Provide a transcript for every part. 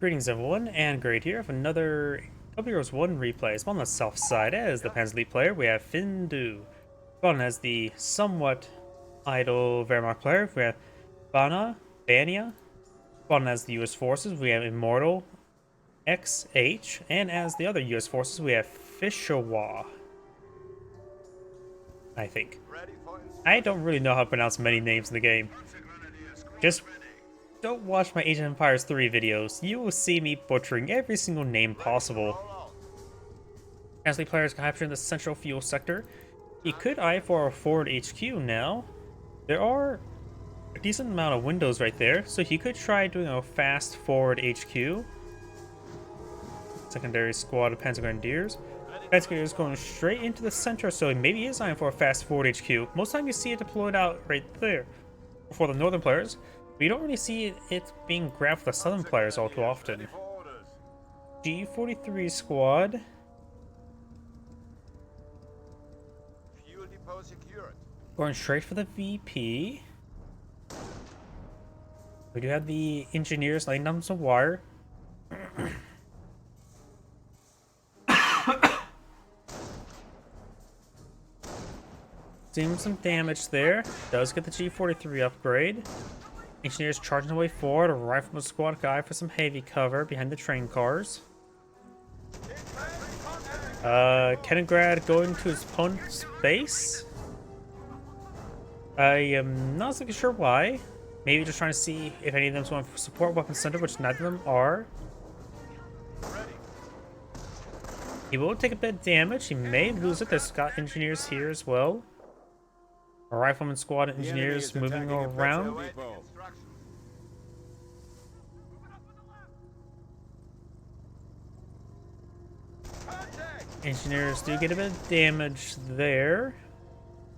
Greetings everyone, and Great here with another W1 replay. Spawned on the south side as the Panzer League player, we have Finndu. Spawned as the somewhat idle Wehrmacht player, we have Bania. Spawned as the US forces, we have ImmortalXH. And as the other US forces, we have Fisheshwa. I think. I don't really know how to pronounce many names in the game. Just don't watch my Age of Empires 3 videos. You will see me butchering every single name possible. As the player is capturing the central fuel sector, he could eye for a forward HQ now. There are a decent amount of windows right there, so he could try doing a fast forward HQ. Secondary squad of Panzer Grenadiers. Panzer Grenadiers going straight into the center, so maybe he is eyeing for a fast forward HQ. Most of the time you see it deployed out right there for the northern players. But you don't really see it being grabbed for the southern players all too often. G43 squad. Going straight for the VP. We do have the engineers laying down some wire. Seeing some damage there. Does get the G43 upgrade. Engineers charging their way forward, a rifleman squad guy for some heavy cover behind the train cars. Kenigrad going to his opponent's base. I am not exactly sure why. Maybe just trying to see if any of them want to support weapon center, which neither of them are. He will take a bit of damage. He may lose it. There's Scott engineers here as well. A rifleman squad of engineers moving around. Engineers do get a bit of damage there.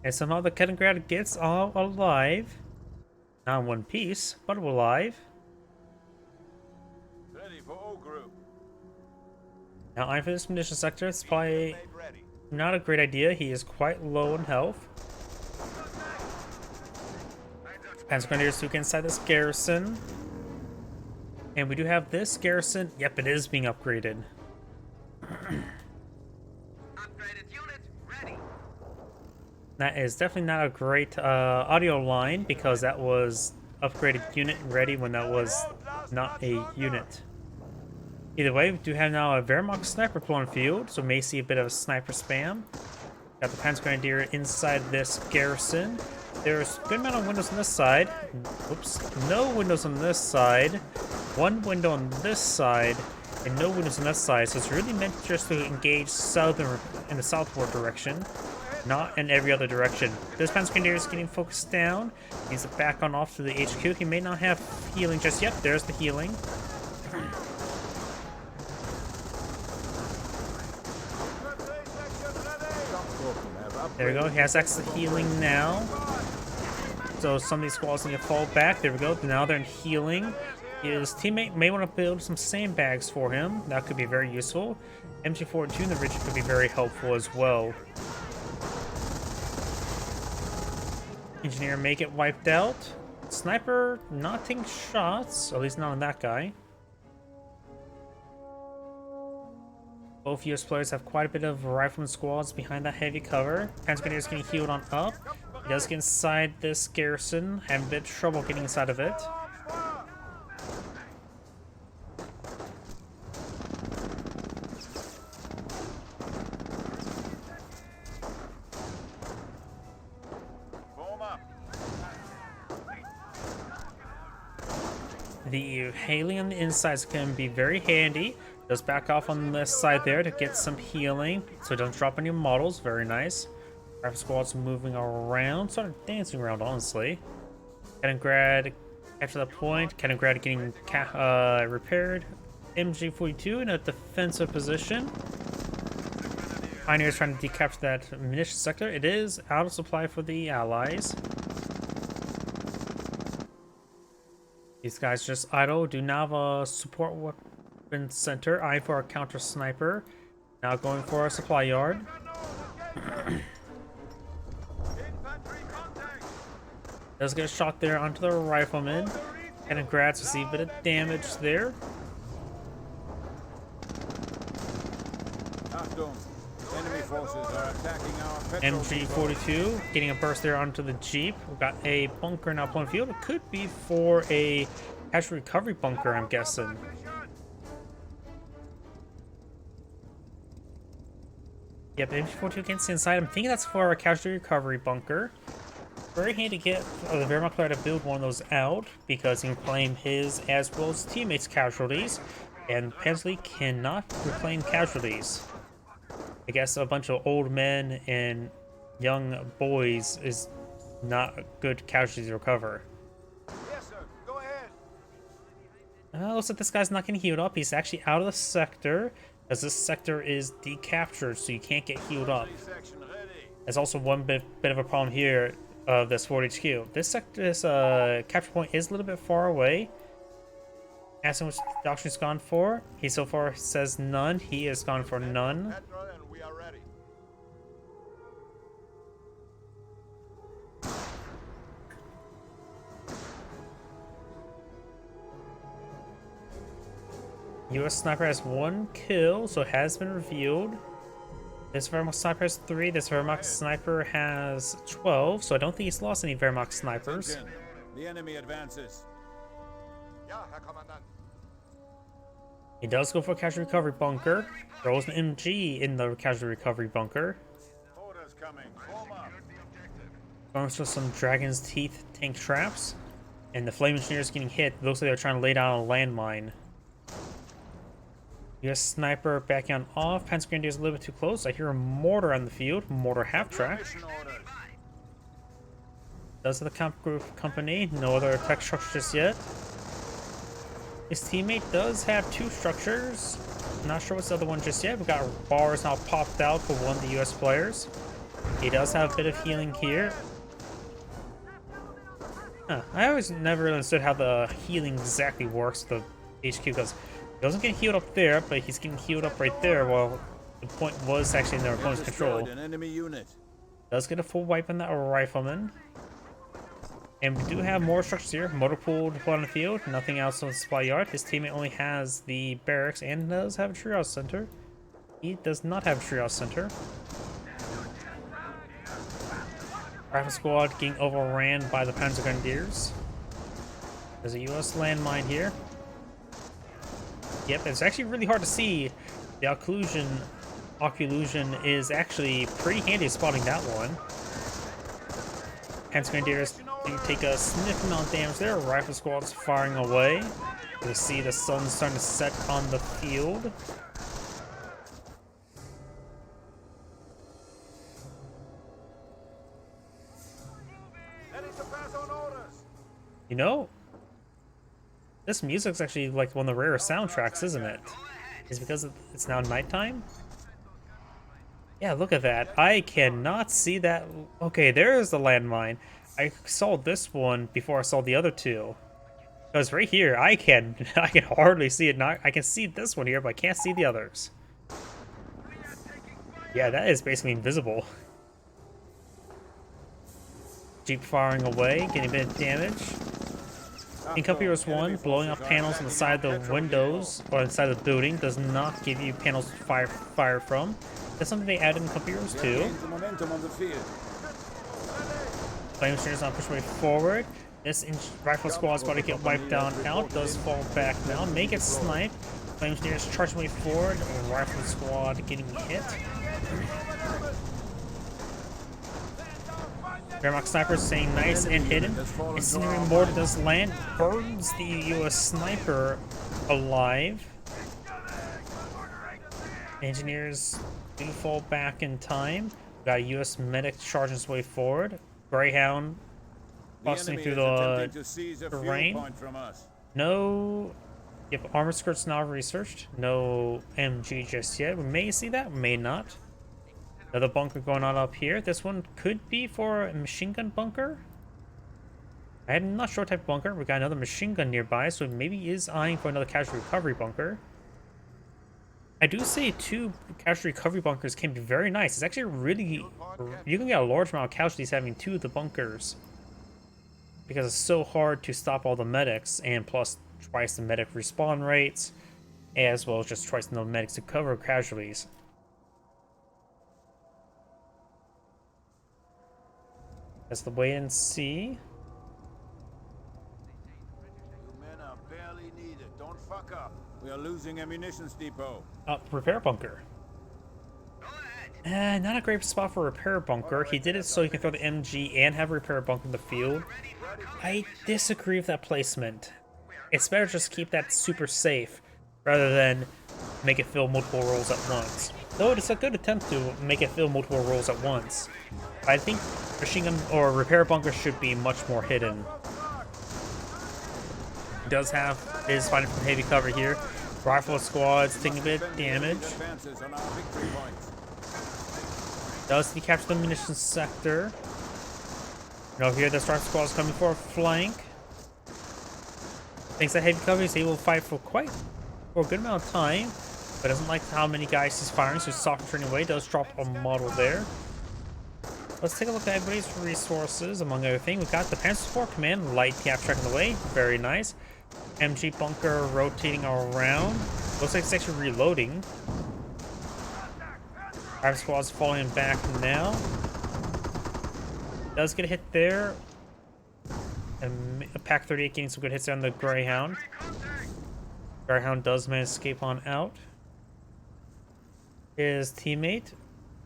And somehow the Kenigrad gets all alive. Not in one piece, but alive. Now, I'm for this munition sector. It's probably not a great idea. He is quite low in health. Panzer Grenadiers to get inside this garrison. And we do have this garrison. Yep, it is being upgraded. That is definitely not a great audio line because that was upgraded unit ready when that was not a unit. Either way, we do have now a Wehrmacht sniper pulling field, so may see a bit of a sniper spam. Got the Panzer Grenadier inside this garrison. There's a good amount of windows on this side. Oops, no windows on this side. One window on this side, and no windows on this side. So it's really meant just to engage southern in the southward direction, not in every other direction. This Panzer Grenadier is getting focused down. He needs to back on off to the HQ. He may not have healing just yet. There's the healing. There we go. He has extra healing now. So some of these squads need to fall back. There we go. Now they're in healing. His teammate may want to build some sandbags for him. That could be very useful. MG42 in the region could be very helpful as well. Engineer may get wiped out. Sniper not taking shots, at least not on that guy. Both US players have quite a bit of rifleman squads behind that heavy cover. Panzer Grenadier is getting healed on up. He does get inside this garrison, having a bit of trouble getting inside of it. The hailing on the insides can be very handy. Does back off on this side there to get some healing, so don't drop any models. Very nice. Rifle squad's moving around, sort of dancing around, honestly. Kenigrad after that point. Kenigrad getting repaired. MG42 in a defensive position. Pioneers trying to decapture that munition sector. It is out of supply for the allies. These guys just idle. Do not have a support weapon center. Eye for a counter sniper. Now going for a supply yard. Does get a shot there onto the rifleman. Kenigrad receive a bit of damage there. Enemy forces are attacking our petrol MG42 getting a burst there onto the Jeep. We've got a bunker now point field. It could be for a casualty recovery bunker, I'm guessing. Yep, MG42 can't see inside. I'm thinking that's for a casualty recovery bunker. Very handy to get the Wehrmacht player to build one of those out because he can claim his as well as teammates' casualties, and Pansley cannot reclaim casualties. I guess a bunch of old men and young boys is not a good casualty to recover. Yes, sir. Go ahead. Looks like this guy's not getting healed up. He's actually out of the sector, as this sector is decaptured, so you can't get healed up. There's also one bit of a problem here of this Fort HQ. This sector, this capture point is a little bit far away. Asking which doctrine he's gone for. He so far says none. He has gone for none. US sniper has 1 kill, so it has been revealed. This Wehrmacht sniper has 3. This Wehrmacht sniper has 12, so I don't think he's lost any Wehrmacht snipers. The enemy advances. He does go for a casualty recovery bunker. Throws an MG in the casualty recovery bunker. Orders coming. Form up. Goes for some Dragon's Teeth tank traps. And the Flame Engineers getting hit. Looks like they're trying to lay down a landmine. US sniper backing on off. Panzer Grenadiers a little bit too close. I hear a mortar on the field. Mortar half track. Does the comp group company. No other tech structure just yet. His teammate does have 2 structures. Not sure what's the other one just yet. We've got bars now popped out for one of the US players. He does have a bit of healing here. Huh. I always never understood how the healing exactly works, the HQ, because he doesn't get healed up there, but he's getting healed up right there while the point was actually in their opponent's control. An enemy unit. Does get a full wipe on that rifleman. And we do have more structures here. Motor pool deployed on the field. Nothing else on the supply yard. His teammate only has the barracks and does have a triage center. He does not have a triage center. Rifle squad getting overran by the Panzer Grenadiers. There's a US landmine here. Yep, it's actually really hard to see. The occlusion is actually pretty handy spotting that one. Panzer Grenadiers do take a significant amount of damage there. Rifle squad's firing away. We see the sun starting to set on the field. You know, this music's actually like one of the rare soundtracks, isn't it? Is it because it's now nighttime? Yeah, look at that. I cannot see that. Okay, there's the landmine. I saw this one before I saw the other 2. Because right here, I can hardly see it. Now I can see this one here, but I can't see the others. Yeah, that is basically invisible. Jeep firing away, getting a bit of damage. Income Heroes 1, blowing up panels on the side of the windows or inside the building does not give you panels to fire from. That's something they added in Income Heroes 2. Flame Engineers on push way forward. This rifle squad is about to get wiped down out. Does fall back now. May get sniped. Flame Engineers charging way forward. Rifle squad getting hit. Wehrmacht snipers staying nice and hidden. Incinerating mortar does land. Burns the US sniper alive. Engineers do fall back in time. We've got a US medic charging his way forward. Greyhound busting through the terrain. No. Yep, armor skirts now researched. No MG just yet. We may see that, may not. Another bunker going on up here. This one could be for a machine gun bunker. I'm not sure what type of bunker. We got another machine gun nearby, so maybe he is eyeing for another casualty recovery bunker. I do say 2 casualty recovery bunkers can be very nice. It's actually really... You can get a large amount of casualties having 2 of the bunkers. Because it's so hard to stop all the medics, and plus twice the medic respawn rates, as well as just twice the medics to cover casualties. That's the wait and see. You men are barely needed. Don't fuck up. We are losing ammunitions depot. Repair bunker. Not a great spot for a repair bunker. He did it so he can throw the MG and have a repair bunker in the field. I disagree with that placement. It's better just keep that super safe rather than make it fill multiple roles at once. Though it's a good attempt to make it fill multiple roles at once. I think machine gun or repair bunker should be much more hidden. It does have is fighting from heavy cover here. Rifle squads taking a bit of damage. Does he capture the munitions sector? You know, here the strike squad is coming for a flank. Thanks to heavy cover, he's able to fight for a good amount of time, but doesn't like how many guys he's firing, so he's soft turning away. Does drop a model there. Let's take a look at everybody's resources. Among other things, we got the Panzer Support Command, light cap tracking away, very nice. MG bunker rotating around. Looks like it's actually reloading. Private squad's falling back now. Does get a hit there. And a Pack 38 getting some good hits there on the Greyhound. Greyhound does manage to escape on out. His teammate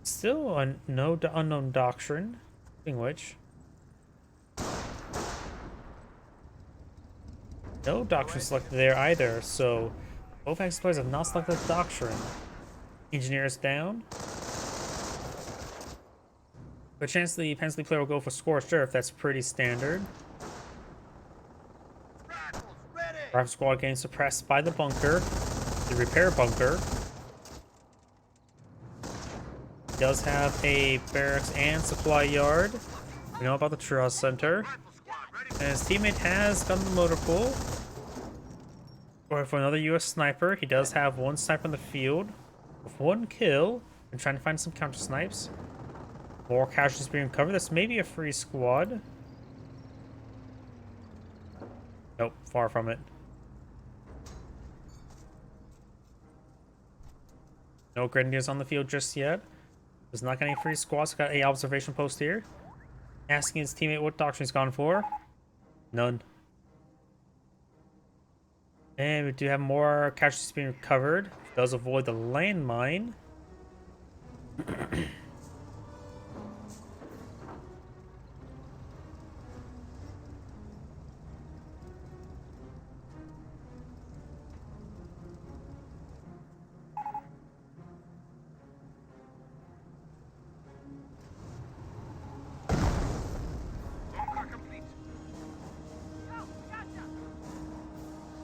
still on no unknown doctrine, in which no doctrine selected there either. So both Axis players have not selected doctrine. Engineers down. But chance the Pensley player will go for Scorched Earth. That's pretty standard. Rifle squad getting suppressed by the bunker, the repair bunker. He does have a barracks and supply yard. We know about the Truss Center. And his teammate has done the motor pool. Or for another US sniper, he does have one sniper in the field with one kill. And trying to find some counter snipes. More casualties being recovered. This may be a free squad. Nope, far from it. No Grenadiers on the field just yet. There's not getting free squads. Got a observation post here. Asking his teammate what doctrine he's gone for. None. And we do have more casualties being recovered. Does avoid the landmine.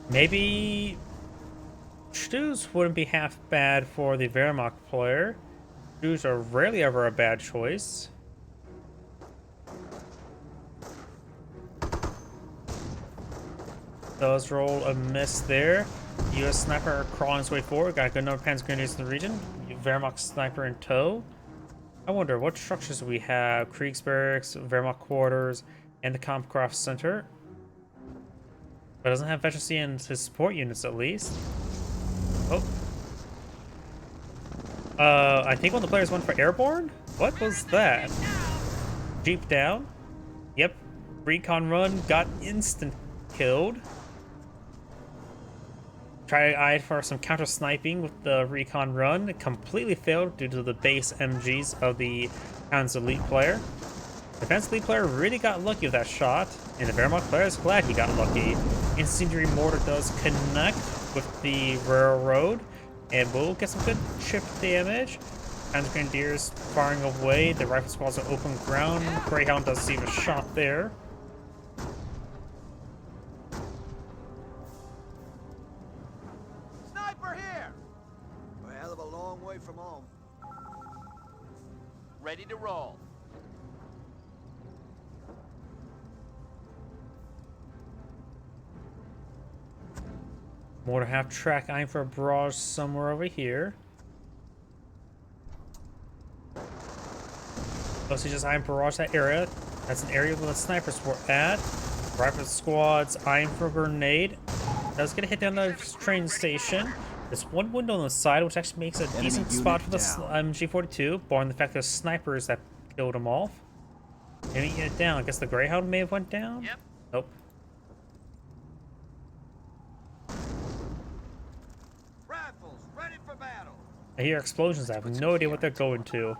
Maybe Stews wouldn't be half bad for the Wehrmacht player. Stews are rarely ever a bad choice. Does roll a miss there. US sniper crawling his way forward. Got a good number of Panzer Grenadiers in the region. Wehrmacht sniper in tow. I wonder what structures we have. Kriegsbarracks, Wehrmacht quarters, and the Kampfkraft Center. But doesn't have veterancy in his support units at least. Oh. I think one of the players went for airborne? What was that? Jeep down. Yep. Recon run got instant killed. Try to eye for some counter sniping with the recon run. It completely failed due to the base MGs of the Hound's elite player. Defense elite player really got lucky with that shot, and the Wehrmacht player is glad he got lucky. Incendiary mortar does connect with the railroad, and we'll get some good chip damage. Hound's Grenadiers firing away. The rifle squads are open ground. Greyhound does receive a shot there. Sniper here! We're a hell of a long way from home. Ready to roll. Mortar half track eyeing for a barrage somewhere over here. Mostly just eyeing barrage that area. That's an area where the snipers were at. Rifle squads eyeing for a grenade. Does get a hit down the train station. There's one window on the side, which actually makes a decent spot for the MG42, barring the fact there's snipers that killed him off. Didn't get down. I guess the Greyhound may have went down? Yep. Nope. Rifles, ready for battle. I hear explosions. I have no idea what they're going to.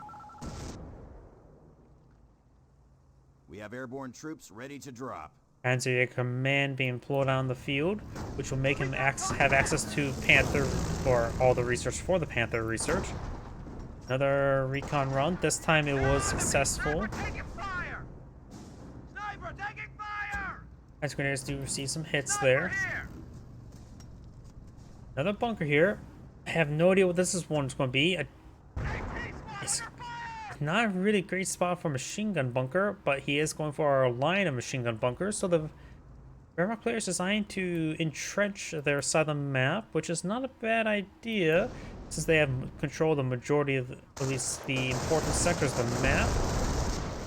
We have airborne troops ready to drop. Panzer Command being pulled on the field, which will make him have access to Panther, or all the research for the Panther research. Another recon run. This time it was successful. Ice grenades do receive some hits there. Another bunker here. I have no idea what this one's going to be. It's not a really great spot for machine gun bunker, but he is going for our line of machine gun bunkers. So the Wehrmacht player is designed to entrench their side of the map, which is not a bad idea since they have control of the majority of, at least the important sectors of the map.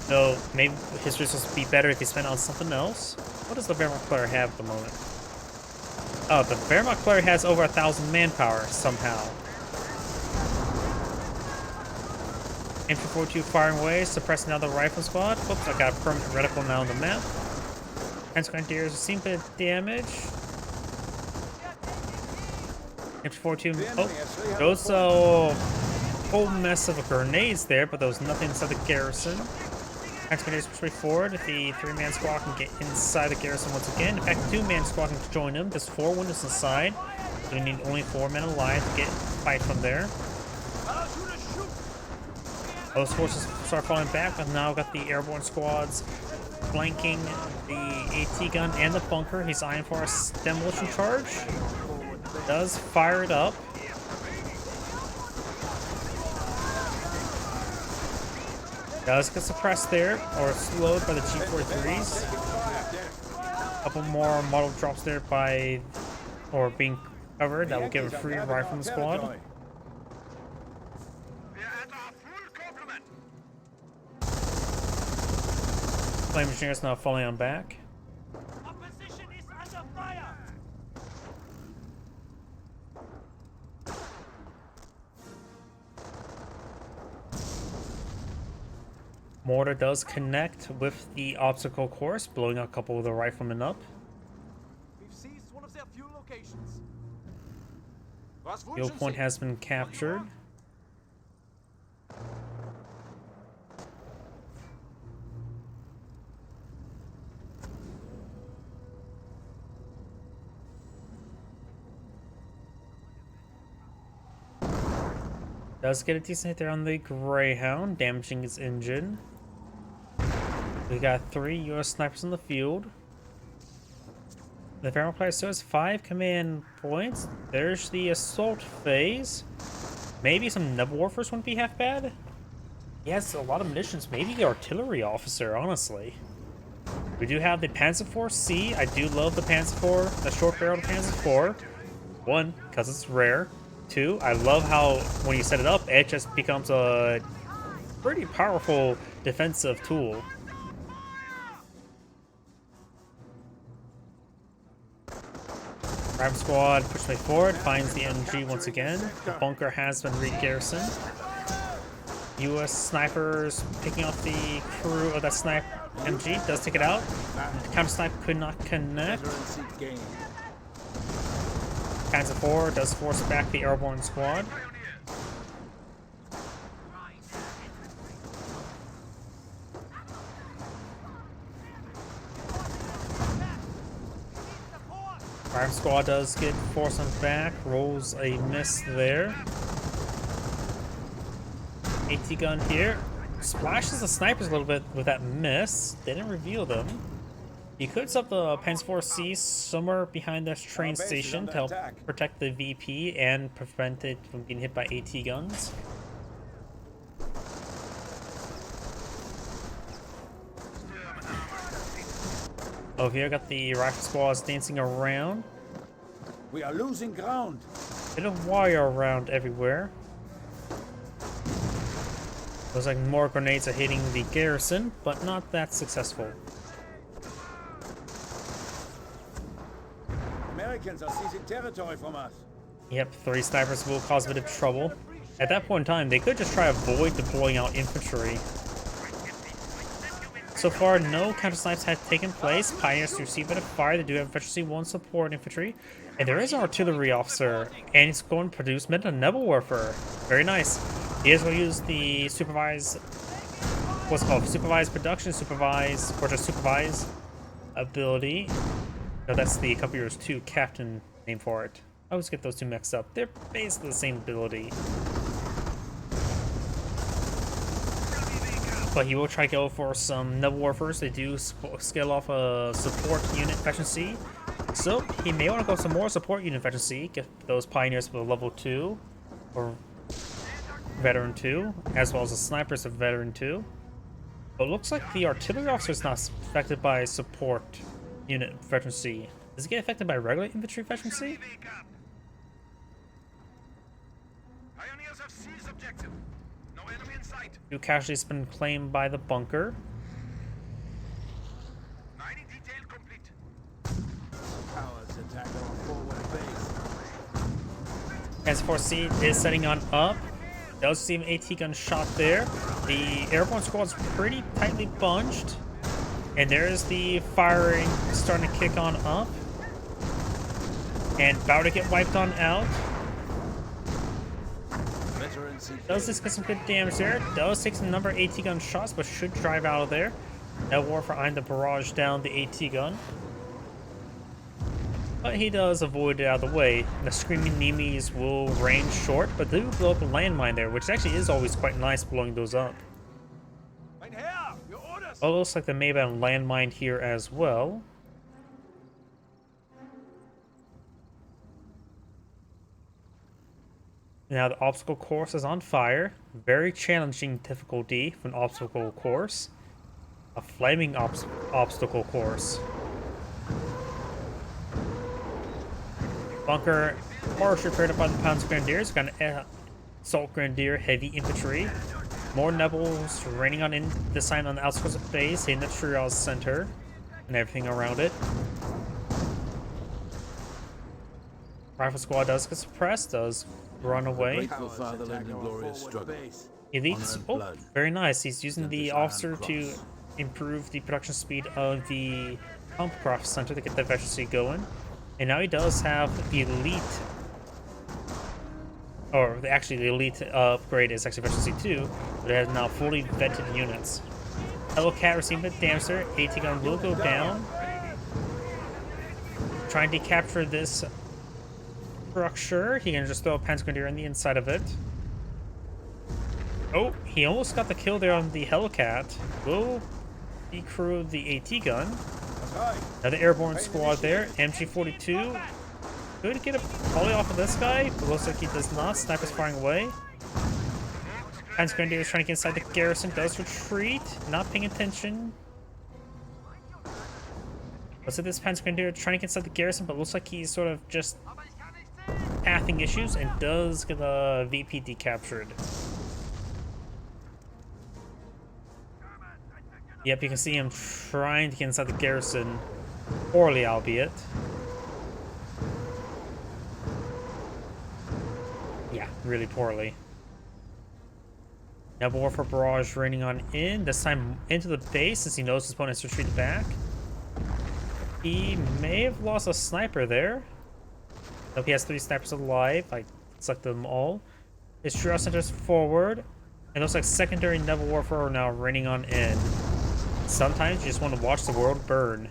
Though maybe his resources would be better if he spent on something else. What does the Wehrmacht player have at the moment? Oh, the Wehrmacht player has over 1,000 manpower somehow. Infantry 42 firing away, suppressing now the rifle squad. Whoops, I got a permanent reticle now on the map. Grenadiers receive a bit of damage. Infantry 42. Oh, those whole mess of grenades there, but there was nothing inside the garrison. Grenadiers push forward. The 3-man squad can get inside the garrison once again. In fact, 2-man squad can join them. There's 4 windows inside. So we need only 4 men alive to get fight from there. Those forces start falling back, but now got the airborne squads flanking the AT gun and the bunker. He's eyeing for a demolition charge. Does fire it up. Does get suppressed there, or slowed by the G43s. A couple more model drops there by, or being covered. That will give a free rifle squad. Flame engineers now falling on back. Opposition is under fire. Mortar does connect with the obstacle course, blowing a couple of the riflemen up. We've seized one of their fuel locations. Fuel point has been captured. Does get a decent hit there on the Greyhound, damaging its engine. We got 3 US snipers in the field. The Wehrmacht player still has 5 command points. There's the assault phase. Maybe some Nebel Warfers wouldn't be half bad. He has a lot of munitions. Maybe the artillery officer, honestly. We do have the Panzer IV C. I do love the Panzer IV, the short-barreled Panzer IV. 1, because it's rare. 2, I love how when you set it up, it just becomes a pretty powerful defensive tool. Rifle squad pushes way forward, finds the MG once again. The bunker has been re-garrisoned. US snipers picking off the crew of that snipe MG, does take it out. The counter snipe could not connect. Panzer IV does force back the airborne squad. Rifle squad does get forced on back, rolls a miss there. AT gun here. Splashes the snipers a little bit with that miss. They didn't reveal them. You could set the Panzer IV C somewhere behind this train station to help protect the VP and prevent it from being hit by AT guns. Over here, got the rifle squads dancing around. We are losing ground. Bit of wire around everywhere. Looks like more grenades are hitting the garrison, but not that successful. Americans are seizing territory from us. Yep, 3 snipers will cause a bit of trouble. At that point in time, they could just try to avoid deploying out infantry. So far, no counter snipes have taken place. Pioneers receive a bit of fire. They do have efficiency 1 support infantry. And there is an artillery officer. And he's going to produce mid and Nebel Warfare. Very nice. He is going to use the supervise. What's it called? Supervise production, supervise, or just supervise ability. No, that's the Couple Years 2 captain name for it. I always get those two mixed up. They're basically the same ability. But he will try to go for some Nebel Warfers. They do scale off a support unit efficiency. So he may want to go some more support unit efficiency. Get those pioneers with a level 2 or veteran 2, as well as the snipers of veteran 2. But it looks like the artillery officer is not affected by support unit efficiency. Does it get affected by regular infantry efficiency? Pioneers have seized objective. No enemy in sight. 2 casualties been claimed by the bunker. Mining detail complete. Cowards attack our forward base. As 4C is setting on up. Does see an AT gun shot there. The airborne squad's pretty tightly bunched. And there's the firing starting to kick on up. And about to get wiped on out. Does this get some good damage there? Does take some number of AT gun shots, but should drive out of there. That Warfare eyeing the barrage down the AT gun. But he does avoid it out of the way. The screaming enemies will range short, but they do blow up a landmine there, which actually is always quite nice blowing those up. Mein Herr, your orders. Oh, looks like there may have been a landmine here as well. Now the obstacle course is on fire. Very challenging difficulty for an obstacle course. A flaming obstacle course. Bunker partially prepared by the Pounds Grenadiers. Got an Assault Grenadier heavy infantry. More Nebels raining on in this time on the outskirts of the base, hitting the triage center and everything around it. Rifle squad does get suppressed, does run away. Elites, oh, very nice. He's using the officer to improve the production speed of the Pumpcraft Center to get the efficiency going. And now he does have the elite, or actually the elite upgrade is actually efficiency 2, but it has now fully vetted units. Hellcat receiving a damage there. AT gun will go down. Trying to capture this structure. He can just throw a Panzer Grenadier on the inside of it. Oh, he almost got the kill there on the Hellcat. Will decrew the AT gun. Another airborne squad there. MG42. Could get a volley off of this guy, but looks like he does not. Sniper's firing away. Panzer Grenadier is trying to get inside the garrison. Does retreat. Not paying attention. Looks like this Panzer Grenadier trying to get inside the garrison, but looks like he's sort of just pathing issues and does get the VPD captured. Yep, you can see him trying to get inside the garrison, poorly albeit. Yeah, really poorly. Now Warfare Barrage raining on in, this time into the base since he knows his opponent's retreated back. He may have lost a sniper there. Nope, he has 3 snipers alive. I selected them all. His triage centers forward. And looks like secondary Nebel Warfare are now raining on in. Sometimes you just want to watch the world burn.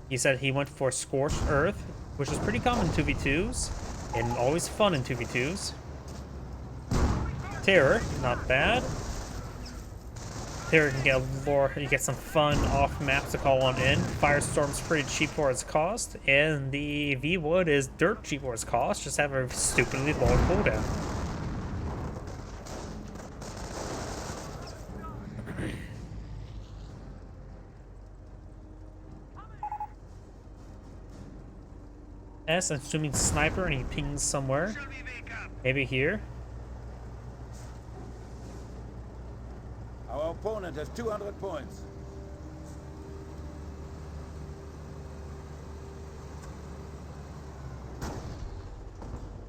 He said he went for Scorched Earth, which is pretty common in 2v2s, and always fun in 2v2s. Terror, not bad. Terror can get you get some fun off map to call on in. Firestorm's pretty cheap for its cost, and the V-Wood is dirt cheap for its cost, just have a stupidly long cooldown. S, I'm assuming sniper, and he pings somewhere. Maybe here. Our opponent has 200 points.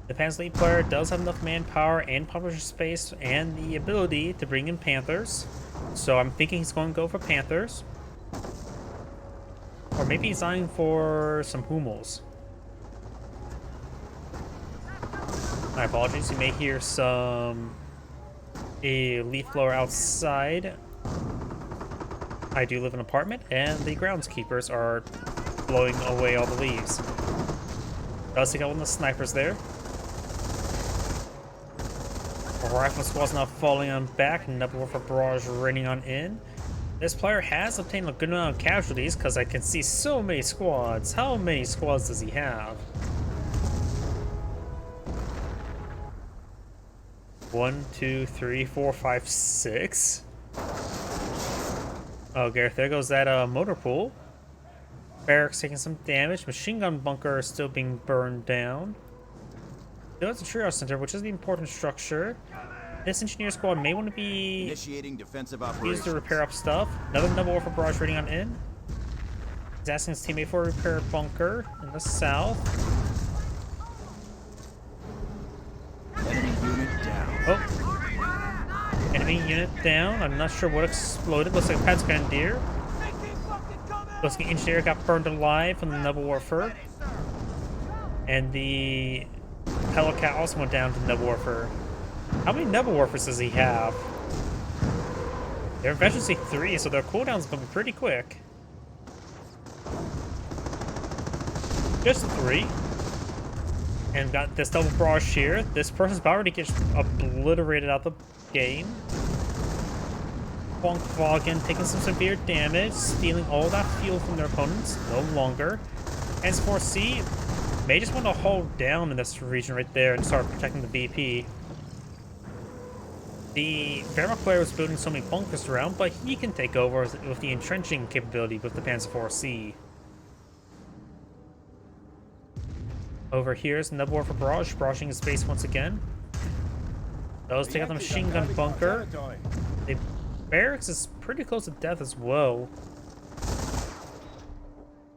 The Panzer Elite player does have enough manpower and publisher space and the ability to bring in Panthers. So I'm thinking he's going to go for Panthers. Or maybe he's eyeing for some Hummels. My apologies, you may hear a leaf blower outside. I do live in an apartment, and the groundskeepers are blowing away all the leaves. Does take out one of the snipers there. A rifle squad's now falling on back, another for barrage raining on in. This player has obtained a good amount of casualties because I can see so many squads. How many squads does he have? 1, 2, 3, 4, 5, 6. Okay, there goes that motor pool. Barracks taking some damage. Machine gun bunker is still being burned down. There's a triage center, which is the important structure. This engineer squad may want to be Initiating defensive used operations. to repair up stuff. Another double war for barrage rating on in. He's asking his teammate for a repair bunker in the south. Enemy unit down. Oh. Enemy unit down. I'm not sure what exploded. Looks like a Pad's Grenadier. Looks like the engineer got burned alive from the Noble Warfare. And the Hellcat also went down to Noble Warfare. How many Noble Warfares does he have? They're efficiency 3, so their cooldown's gonna be pretty quick. Just 3. And got this double barrage here. This person's about to get obliterated out the game. Volkswagen taking some severe damage, stealing all that fuel from their opponents. No longer. S4C may just want to hold down in this region right there and start protecting the VP. The Wehrmacht player was building so many bunkers around, but he can take over with the entrenching capability with the Panzer IV-C. Over here is Noble Warfare Barrage, barraging his base once again. Those take out the machine gun bunker. The barracks is pretty close to death as well.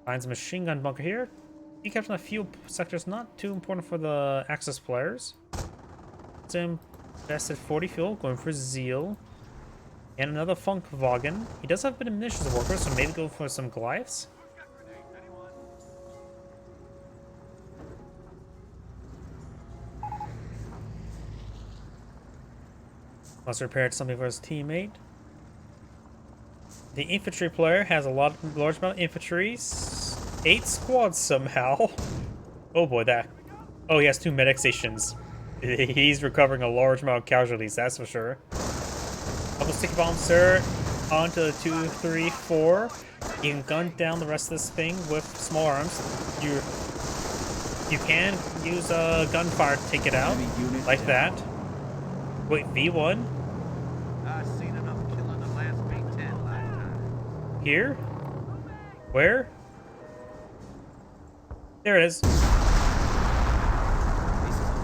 Finds a machine gun bunker here. He kept in a few sectors, not too important for the Axis players. It's invested 40 fuel, going for Zeal. And another Funkwagen. He does have a bit of munitions workers, so maybe go for some Goliaths. Must repaired something for his teammate. The infantry player has a large amount of infantry. 8 squads somehow. Oh boy, that. Oh, he has 2 medic stations. He's recovering a large amount of casualties, that's for sure. Double sticky bomb, sir. On to the 2, 3, 4. You can gun down the rest of this thing with small arms. You can use gunfire to take it out, like that. Wait, V1? I seen enough killing the last V10 last time. Here? Where? There it is.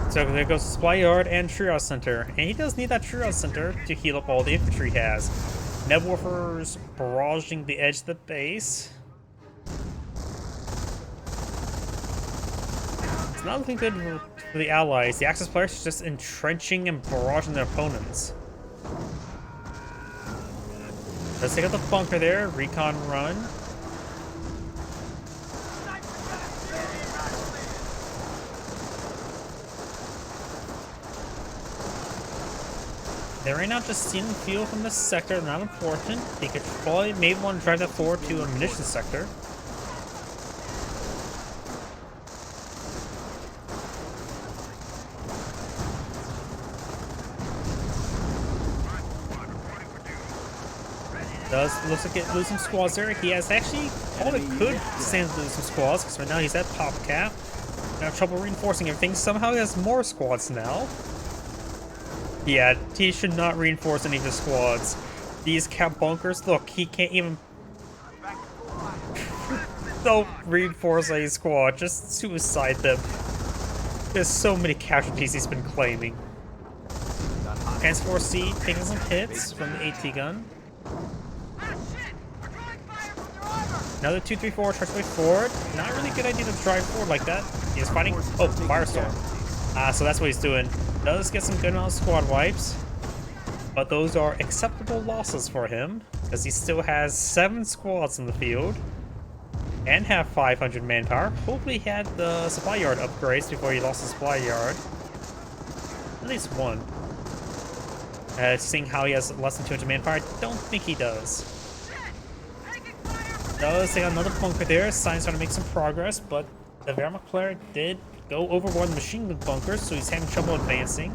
So there goes the supply yard and triage center. And he does need that triage center to heal up all the infantry he has. Nebwarfers barraging the edge of the base. It's not looking good for the allies. The Axis players are just entrenching and barraging their opponents. Let's take out the bunker there. Recon run. They're right now just stealing fuel from this sector. Not important. They could probably maybe want to drive that forward to a munitions sector. Looks like it losing squads there. He has actually probably could stand to lose some squads because right now he's at top cap. Have trouble reinforcing everything. Somehow he has more squads now. Yeah, he should not reinforce any of his squads. These cap bunkers, look, he can't even. Don't reinforce a squad, just suicide them. There's so many casualties he's been claiming. Panzer IV taking some hits from the AT gun. Another 2, 3, 4 tries to way forward. Not really a good idea to drive forward like that. He's fighting. Oh, Firestorm. So that's what he's doing. Does get some good amount of squad wipes. But those are acceptable losses for him, because he still has 7 squads in the field and have 500 manpower. Hopefully he had the supply yard upgrades before he lost the supply yard. At least one. Seeing how he has less than 200 manpower, I don't think he does. Does take another bunker there. Science trying to make some progress, but the Wehrmacht player did go overboard the machine gun bunkers, so he's having trouble advancing.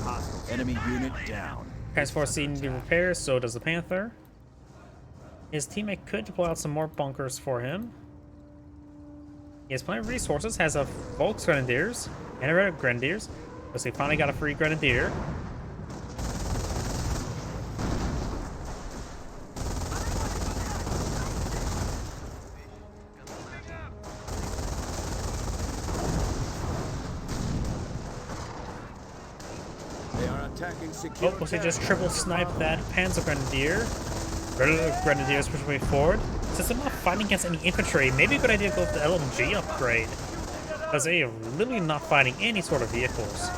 Hostile enemy unit down. Transport needing to be repaired, so does the Panther. His teammate could deploy out some more bunkers for him. He has plenty of resources, has a Volks Grenadiers and a Red Grenadiers, because he finally got a free Grenadier. Oh, was he just triple sniped that Panzer Grenadier? Grenadiers pushing way forward. Since I'm not fighting against any infantry, maybe a good idea to go for the LMG upgrade. Because they are literally not fighting any sort of vehicles.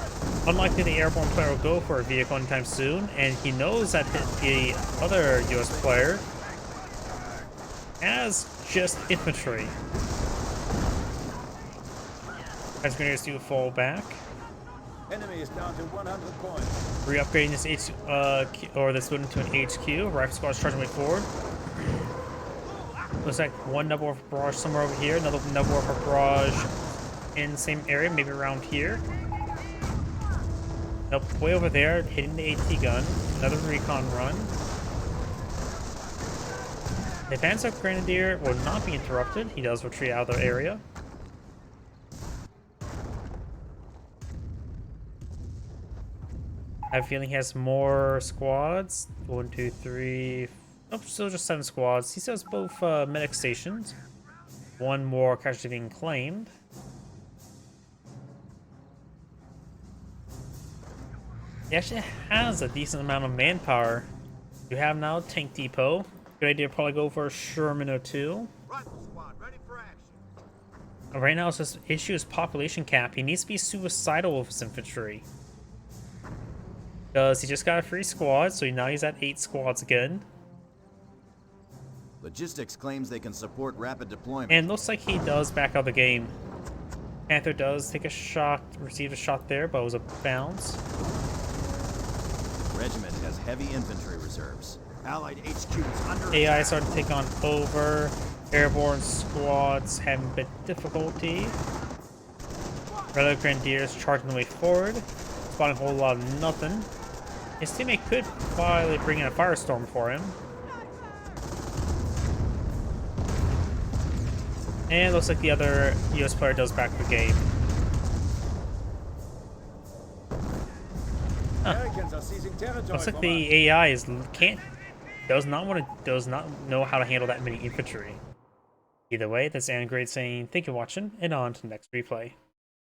Unlikely the airborne player will go for a vehicle anytime soon, and he knows that the other US player has just infantry. As Grenadiers do fall back. Enemy is down to 100 points. Re-upgrading this this building to an HQ. Rifle squad's charging way forward. Looks like one double warfare barrage somewhere over here. Another double warfare barrage in the same area, maybe around here. Nope, way over there, hitting the AT gun. Another recon run. The Panzer Grenadier will not be interrupted. He does retreat out of the area. I have a feeling he has more squads. 1, 2, 3. Nope, still just 7 squads. He still has both medic stations. One more casualty being claimed. He actually has a decent amount of manpower. You have now Tank Depot. Good idea to probably go for a Sherman or 2. Rifle squad, ready for action. Right now, his issue is population cap. He needs to be suicidal with his infantry. Because he just got a free squad, so now he's at 8 squads again. Logistics claims they can support rapid deployment. And looks like he does back out the game. Panther does take a shot, receive a shot there, but it was a bounce. Regiment has heavy infantry reserves. Allied HQ is under AI starting to take on over. Airborne squads having a bit of difficulty. Red Grenadiers charging the way forward. Spotting a whole lot of nothing. His teammate could probably bring in a firestorm for him. And it looks like the other US player does back the game. Americans are seizing territory. Looks like the AI does not know how to handle that many infantry. Either way, that's Anne Great saying thank you for watching, and on to the next replay.